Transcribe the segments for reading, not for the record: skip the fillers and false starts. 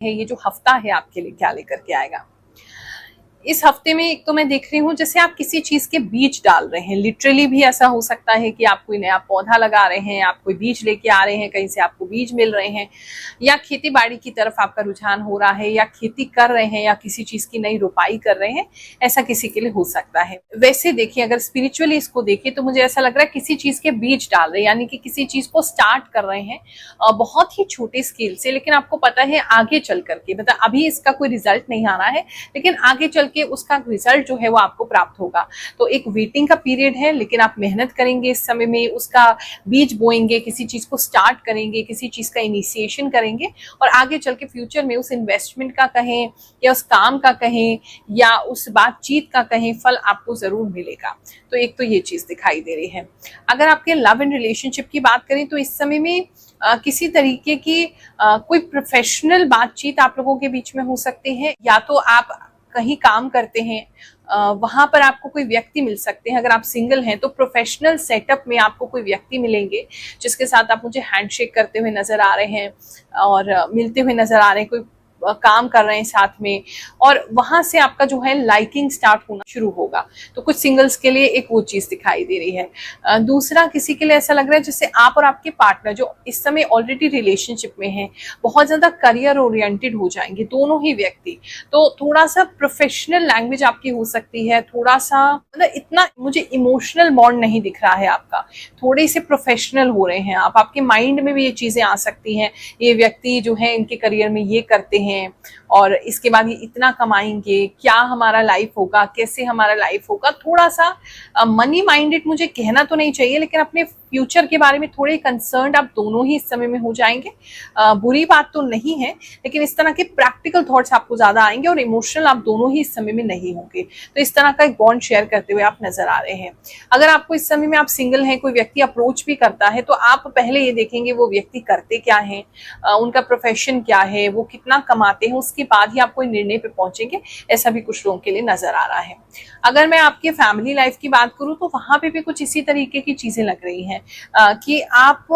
है, ये जो हफ्ता है आपके लिए क्या लेकर के आएगा। इस हफ्ते में एक तो मैं देख रही हूँ जैसे आप किसी चीज के बीज डाल रहे हैं, लिटरली भी ऐसा हो सकता है कि आप कोई नया पौधा लगा रहे हैं, आप कोई बीज लेके आ रहे हैं, कहीं से आपको बीज मिल रहे हैं, या खेती बाड़ी की तरफ आपका रुझान हो रहा है, या खेती कर रहे हैं, या किसी चीज की नई रोपाई कर रहे हैं, ऐसा किसी के लिए हो सकता है। वैसे देखिए, अगर स्पिरिचुअली इसको देखें तो मुझे ऐसा लग रहा है किसी चीज के बीज डाल रहे हैं, यानी कि किसी चीज को स्टार्ट कर रहे हैं बहुत ही छोटे स्केल से, लेकिन आपको पता है आगे चल करके, मतलब अभी इसका कोई रिजल्ट नहीं आ रहा है, लेकिन आगे चल के उसका रिजल्ट जो है वो आपको प्राप्त होगा। तो एक वेटिंग का पीरियड है, लेकिन आप मेहनत करेंगे इस समय में, उसका बीज बोएंगे, किसी चीज को स्टार्ट करेंगे, किसी चीज का इनिशिएशन करेंगे, और आगे चल के फ्यूचर में उस इन्वेस्टमेंट का कहें, या उस काम का कहें, या उस बातचीत का कहें, फल आपको जरूर मिलेगा। तो एक तो ये चीज दिखाई दे रही है। अगर आपके लव एंड रिलेशनशिप की बात करें तो इस समय में किसी तरीके की कोई प्रोफेशनल बातचीत आप लोगों के बीच में हो सकती है, या तो आप कहीं काम करते हैं वहां पर आपको कोई व्यक्ति मिल सकते हैं। अगर आप सिंगल हैं तो प्रोफेशनल सेटअप में आपको कोई व्यक्ति मिलेंगे जिसके साथ आप मुझे हैंडशेक करते हुए नजर आ रहे हैं और मिलते हुए नजर आ रहे हैं, कोई काम कर रहे हैं साथ में, और वहां से आपका जो है लाइकिंग स्टार्ट होना शुरू होगा। तो कुछ सिंगल्स के लिए एक वो चीज दिखाई दे रही है। दूसरा, किसी के लिए ऐसा लग रहा है जैसे आप और आपके पार्टनर जो इस समय ऑलरेडी रिलेशनशिप में हैं, बहुत ज्यादा करियर ओरिएंटेड हो जाएंगे दोनों ही व्यक्ति। तो थोड़ा सा प्रोफेशनल लैंग्वेज आपकी हो सकती है, थोड़ा सा मतलब इतना मुझे इमोशनल बॉन्ड नहीं दिख रहा है आपका, थोड़े से प्रोफेशनल हो रहे हैं आप। आपके माइंड में भी ये चीजें आ सकती हैं, ये व्यक्ति जो है इनके करियर में ये करते हैं और इसके बाद ये इतना कमाएंगे, क्या हमारा लाइफ होगा, कैसे हमारा लाइफ होगा। थोड़ा सा मनी माइंडेड मुझे कहना तो नहीं चाहिए, लेकिन अपने फ्यूचर के बारे में थोड़े कंसर्न आप दोनों ही इस समय में हो जाएंगे। बुरी बात तो नहीं है, लेकिन इस तरह के प्रैक्टिकल थॉट्स आपको ज्यादा आएंगे और इमोशनल आप दोनों ही इस समय में नहीं होंगे। तो इस तरह का एक बॉन्ड शेयर करते हुए आप नजर आ रहे हैं। अगर आपको इस समय में आप सिंगल हैं, कोई व्यक्ति अप्रोच भी करता है, तो आप पहले ये देखेंगे वो व्यक्ति करते क्या है, उनका प्रोफेशन क्या है, वो कितना कमाते हैं, उसके बाद ही आप कोई निर्णय पे पहुंचेंगे। ऐसा भी कुछ लोगों के लिए नजर आ रहा है। अगर मैं आपके फैमिली लाइफ की बात करूं तो वहां पे भी कुछ इसी तरीके की चीजें लग रही हैं कि आप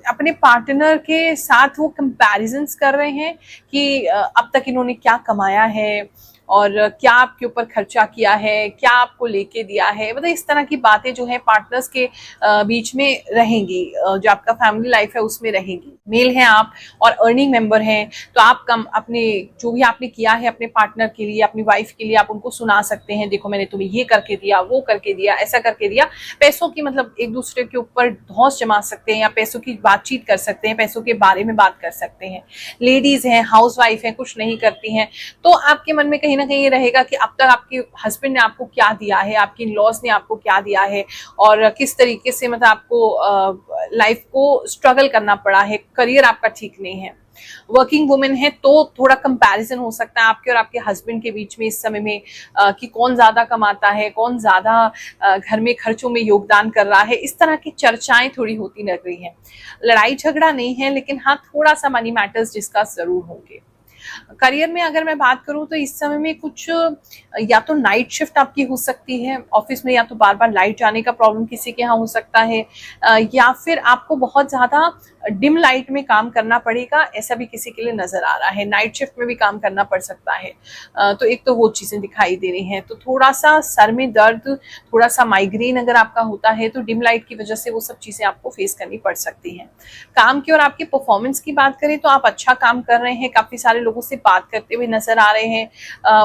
अपने पार्टनर के साथ वो कंपैरिजंस कर रहे हैं कि अब तक इन्होंने क्या कमाया है और क्या आपके ऊपर खर्चा किया है, क्या आपको लेके दिया है, मतलब इस तरह की बातें जो है पार्टनर्स के बीच में रहेंगी। जो आपका फैमिली लाइफ है उसमें रहेंगी। मेल हैं आप और अर्निंग मेंबर हैं, तो आप कम अपने जो भी आपने किया है अपने पार्टनर के लिए, अपनी वाइफ के लिए, आप उनको सुना सकते हैं, देखो मैंने तुम्हें ये करके दिया, वो करके दिया, ऐसा करके दिया। पैसों की मतलब एक दूसरे के ऊपर धौंस जमा सकते हैं, या पैसों की बातचीत कर सकते हैं, पैसों के बारे में बात कर सकते हैं। लेडीज हैं, हाउस वाइफ हैं, कुछ नहीं करती हैं, तो आपके मन में कहीं ना कहीं ये रहेगा कि अब तक आपके हस्बैंड ने आपको क्या दिया है, आपकी इन-लॉज ने आपको क्या दिया है, और किस तरीके से मतलब आपको लाइफ को स्ट्रगल करना पड़ा है, करियर आपका ठीक नहीं है। वर्किंग वुमेन है तो थोड़ा कंपैरिजन हो सकता है आपके और आपके हस्बैंड के बीच में इस समय में कि कौन ज्यादा कमाता है, कौन ज्यादा घर में खर्चों में योगदान कर रहा है। इस तरह की चर्चाएं थोड़ी होती लग रही हैं। लड़ाई झगड़ा नहीं है, लेकिन हाँ थोड़ा सा मनी मैटर्स डिस्कस जरूर होंगे। करियर में अगर मैं बात करूं तो इस समय में कुछ या तो नाइट शिफ्ट आपकी हो सकती है ऑफिस में, या तो बार बार लाइट जाने का प्रॉब्लम किसी के यहाँ हो सकता है, या फिर आपको बहुत ज्यादा डिम लाइट में काम करना पड़ेगा, ऐसा भी किसी के लिए नजर आ रहा है। नाइट शिफ्ट में भी काम करना पड़ सकता है। तो एक तो वो चीजें दिखाई दे रही हैं। तो थोड़ा सा सर में दर्द, थोड़ा सा माइग्रेन अगर आपका होता है तो डिम लाइट की वजह से वो सब चीजें आपको फेस करनी पड़ सकती हैं। काम की और आपकी परफॉर्मेंस की बात करें तो आप अच्छा काम कर रहे हैं, काफी सारे लोगों से बात करते हुए नजर आ रहे हैं,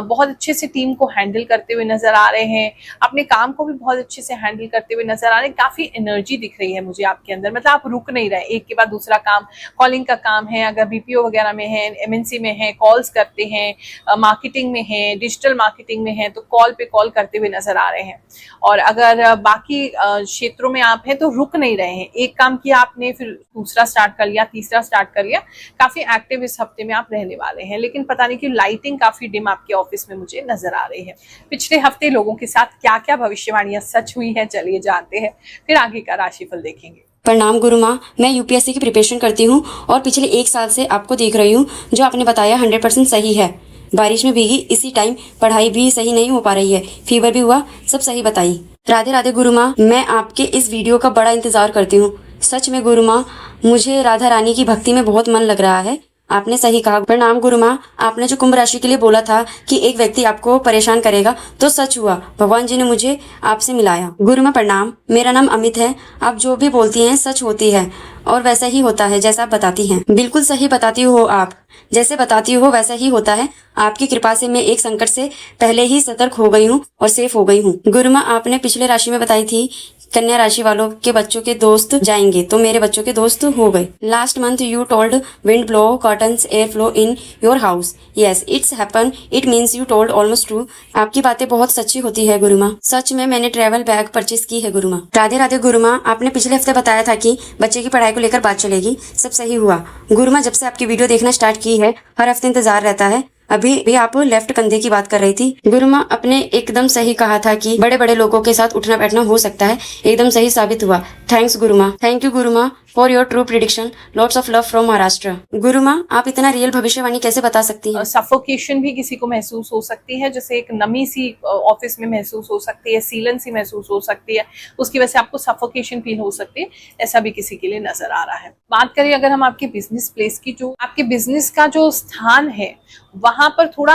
बहुत अच्छे से टीम को हैंडल करते हुए नजर आ रहे हैं, अपने काम को भी बहुत अच्छे से हैंडल करते हुए नजर आ रहे हैं। काफी एनर्जी दिख रही है मुझे आपके अंदर, मतलब आप रुक नहीं रहे, एक के बाद दूसरा काम, कॉलिंग का काम है, अगर बीपीओ वगैरह में है, एमएनसी में है, कॉल्स करते हैं, मार्केटिंग में है, डिजिटल मार्केटिंग में है, तो कॉल पे कॉल करते हुए नजर आ रहे हैं। और अगर बाकी क्षेत्रों में आप हैं तो रुक नहीं रहे हैं, एक काम किया आपने फिर दूसरा स्टार्ट कर लिया, तीसरा स्टार्ट कर लिया। काफी एक्टिव इस हफ्ते में आप रहने वाले हैं, लेकिन पता नहीं कि लाइटिंग काफी डिम आपके ऑफिस में मुझे नजर आ रही है। पिछले हफ्ते लोगों के साथ क्या क्या भविष्यवाणियां सच हुई है, चलिए जानते हैं, फिर आगे का राशिफल देखेंगे। प्रणाम गुरु माँ, मैं यूपीएससी की प्रिपरेशन करती हूँ और पिछले 1 साल से आपको देख रही हूँ। जो आपने बताया 100% सही है। बारिश में भीगी, इसी टाइम पढ़ाई भी सही नहीं हो पा रही है, फीवर भी हुआ, सब सही बताई। राधे राधे गुरु माँ, मैं आपके इस वीडियो का बड़ा इंतजार करती हूँ। सच में गुरु माँ, मुझे राधा रानी की भक्ति में बहुत मन लग रहा है। आपने सही कहा। प्रणाम गुरु माँ, आपने जो कुंभ राशि के लिए बोला था कि एक व्यक्ति आपको परेशान करेगा, तो सच हुआ। भगवान जी ने मुझे आपसे मिलाया। गुरु माँ प्रणाम, मेरा नाम अमित है। आप जो भी बोलती हैं सच होती है और वैसा ही होता है जैसा आप बताती हैं। बिल्कुल सही बताती हो आप, जैसे बताती हो वैसा ही होता है। आपकी कृपा से मैं एक संकट से पहले ही सतर्क हो गई हूँ और सेफ हो गई हूँ। गुरु माँ, आपने पिछले राशि में बताई थी कन्या राशि वालों के बच्चों के दोस्त जाएंगे, तो मेरे बच्चों के दोस्त हो गए। Last month you told wind blow curtains air flow in your house. Yes it's happen, it means you told almost true. आपकी बातें बहुत सच्ची होती है गुरु माँ। सच में मैंने ट्रैवल बैग परचेज की है गुरु माँ। राधे राधे गुरु माँ, आपने पिछले हफ्ते बताया था कि बच्चे की पढ़ाई को लेकर बात चलेगी, सब सही हुआ। गुरु माँ, जब से आपकी वीडियो देखना स्टार्ट की है हर हफ्ते इंतजार रहता है। अभी भी आप लेफ्ट कंधे की बात कर रही थी। गुरु माँ, आपने एकदम सही कहा था कि बड़े बड़े लोगों के साथ उठना बैठना हो सकता है, एकदम सही साबित हुआ। थैंक्स गुरु माँ। थैंक यू गुरु माँ for your true prediction. Lots of love from Maharashtra. गुरु माँ, आप इतना रियल भविष्यवाणी कैसे बता सकती हैं? सफोकेशन भी किसी को महसूस हो सकती है, जैसे एक नमी सी ऑफिस में महसूस हो सकती है, सीलन सी महसूस हो सकती है, उसकी वजह से आपको सफोकेशन फील हो सकती है, ऐसा भी किसी के लिए नजर आ रहा है। बात करें अगर हम आपके बिजनेस प्लेस की, जो आपके बिजनेस का जो स्थान है वहां पर थोड़ा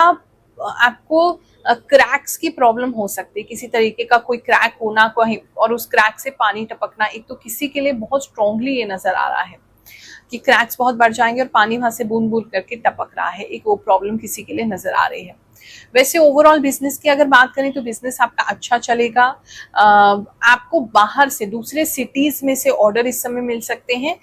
आपको क्रैक्स की प्रॉब्लम हो सकती है, किसी तरीके का कोई क्रैक होना कोई, और उस क्रैक से पानी टपकना, एक तो किसी के लिए बहुत स्ट्रांगली ये नजर आ रहा है कि क्रैक्स बहुत बढ़ जाएंगे और पानी वहां से बूंद बूंद करके टपक रहा है, एक वो प्रॉब्लम किसी के लिए नजर आ रही है। वैसे ओवरऑल बिजनेस की अगर बात करें तो बिजनेस आपका अच्छा चलेगा। आपको बाहर से दूसरे सिटीज में से ऑर्डर इस समय मिल सकते हैं,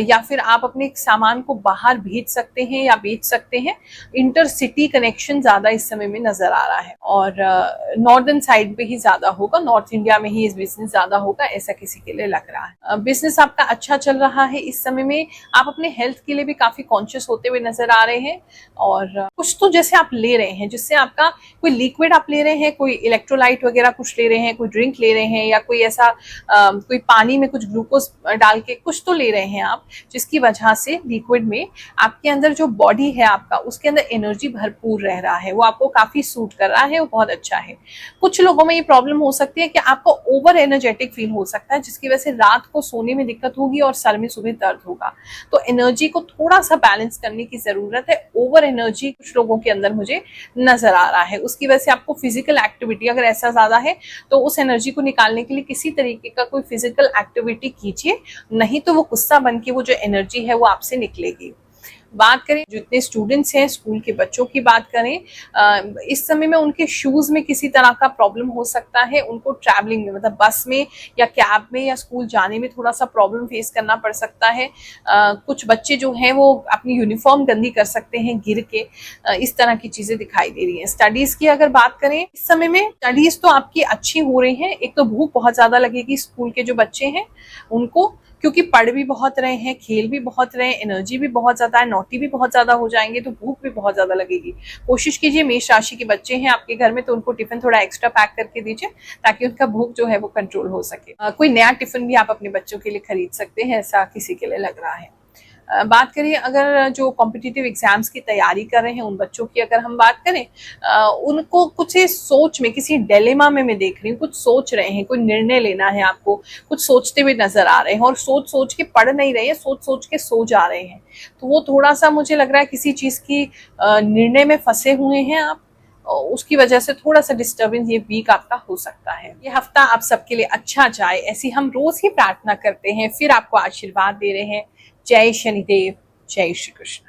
या फिर आप अपने सामान को बाहर भेज सकते हैं या बेच सकते हैं। इंटर सिटी कनेक्शन ज्यादा इस समय में नजर आ रहा है, और नॉर्दर्न साइड पे ही ज्यादा होगा, नॉर्थ इंडिया में ही इस बिजनेस ज्यादा होगा, ऐसा किसी के लिए लग रहा है। बिजनेस आपका अच्छा चल रहा है इस समय में। आप अपने हेल्थ के लिए भी काफी कॉन्शियस होते हुए नजर आ रहे हैं, और कुछ तो जैसे आप ले रहे हैं, जिससे आपका कोई लिक्विड आप ले रहे हैं, कोई इलेक्ट्रोलाइट वगैरह कुछ ले रहे हैं, कोई ड्रिंक ले रहे हैं, या कोई ऐसा कोई पानी में कुछ ग्लूकोज डाल के कुछ तो ले रहे हैं आप, जिसकी वजह से लिक्विड में आपके अंदर जो बॉडी है आपका, उसके अंदर एनर्जी भरपूर रह रहा है, वो आपको काफी सूट कर रहा है, वो बहुत अच्छा है। कुछ लोगों में ये प्रॉब्लम हो सकती है कि आपको ओवर एनर्जेटिक फील हो सकता है, जिसकी वजह से रात को सोने में दिक्कत होगी और सर में सुबह दर्द होगा। तो एनर्जी को थोड़ा सा बैलेंस करने की जरूरत है। ओवर एनर्जी कुछ लोगों के अंदर मुझे नजर आ रहा है, उसकी वजह से आपको फिजिकल एक्टिविटी अगर ऐसा ज्यादा है तो उस एनर्जी को निकालने के लिए किसी तरीके का कोई फिजिकल एक्टिविटी कीजिए, नहीं तो वो गुस्सा बन के वो जो एनर्जी है वो आपसे निकलेगी। बात करें जितने स्टूडेंट्स हैं, स्कूल के बच्चों की बात करें, इस समय में उनके शूज में किसी तरह का प्रॉब्लम हो सकता है, उनको ट्रैवलिंग में मतलब बस में या कैब में या स्कूल जाने में थोड़ा सा प्रॉब्लम फेस करना पड़ सकता है। कुछ बच्चे जो हैं वो अपनी यूनिफॉर्म गंदी कर सकते हैं गिर के, इस तरह की चीजें दिखाई दे रही हैं। स्टडीज की अगर बात करें इस समय में, स्टडीज तो आपकी अच्छी हो रही है। एक तो भूख बहुत ज्यादा लगेगी स्कूल के जो बच्चे हैं उनको, क्योंकि पढ़ भी बहुत रहे हैं, खेल भी बहुत रहे हैं, एनर्जी भी बहुत ज्यादा है, नोटी भी बहुत ज्यादा हो जाएंगे, तो भूख भी बहुत ज्यादा लगेगी। कोशिश कीजिए, मेष राशि के बच्चे हैं आपके घर में तो उनको टिफिन थोड़ा एक्स्ट्रा पैक करके दीजिए, ताकि उनका भूख जो है वो कंट्रोल हो सके। कोई नया टिफिन भी आप अपने बच्चों के लिए खरीद सकते हैं, ऐसा किसी के लिए लग रहा है। बात करिए अगर जो कॉम्पिटिटिव एग्जाम्स की तैयारी कर रहे हैं उन बच्चों की अगर हम बात करें, उनको कुछ सोच में, किसी डिलेमा में मैं देख रही हूँ, कुछ सोच रहे हैं, कोई निर्णय लेना है आपको, कुछ सोचते हुए नजर आ रहे हैं, और सोच सोच के पढ़ नहीं रहे हैं, सोच सोच के सो जा रहे हैं। तो वो थोड़ा सा मुझे लग रहा है किसी चीज की निर्णय में फंसे हुए हैं आप, उसकी वजह से थोड़ा सा डिस्टर्बेंस ये वीक आपका हो सकता है। ये हफ्ता आप सबके लिए अच्छा जाए, ऐसी हम रोज ही प्रार्थना करते हैं, फिर आपको आशीर्वाद दे रहे हैं। जय शनिदेव, जय श्री कृष्ण।